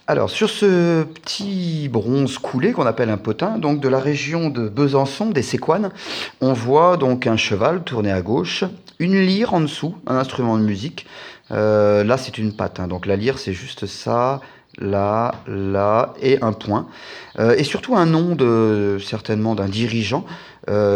Alors, sur ce petit bronze coulé qu'on appelle un potin, donc de la région de Besançon, des Séquanes, on voit donc un cheval tourné à gauche, une lyre en dessous, un instrument de musique. Là, c'est une patte, hein, donc la lyre, c'est juste ça, là, là, et un point. Et surtout un nom certainement d'un dirigeant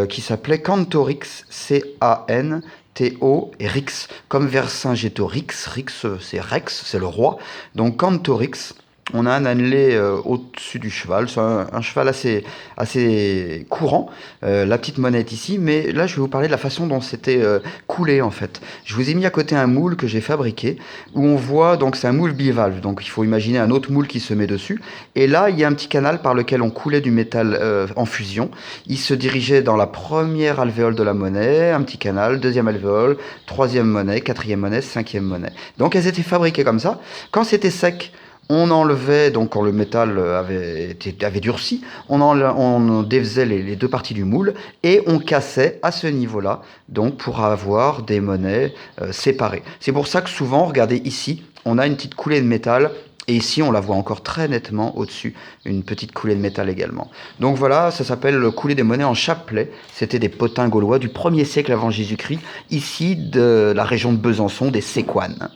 qui s'appelait Cantorix, C-A-N-T-O et Rix, comme Vercingétorix, Rix c'est Rex, c'est le roi, donc Cantorix. On a un annelé au-dessus du cheval, c'est un cheval assez courant. La petite monnaie est ici, mais là je vais vous parler de la façon dont c'était coulé en fait. Je vous ai mis à côté un moule que j'ai fabriqué, où on voit, donc c'est un moule bivalve, donc il faut imaginer un autre moule qui se met dessus. Et là il y a un petit canal par lequel on coulait du métal en fusion. Il se dirigeait dans la première alvéole de la monnaie, un petit canal, deuxième alvéole, troisième monnaie, quatrième monnaie, cinquième monnaie. Donc elles étaient fabriquées comme ça. Quand c'était sec, on enlevait, donc quand le métal avait durci, on défaisait les deux parties du moule et on cassait à ce niveau-là, donc pour avoir des monnaies séparées. C'est pour ça que souvent, regardez ici, on a une petite coulée de métal. Et ici, on la voit encore très nettement au-dessus, une petite coulée de métal également. Donc voilà, ça s'appelle le coulé des monnaies en chapelet. C'était des potins gaulois du 1er siècle avant Jésus-Christ, ici de la région de Besançon, des Séquanes.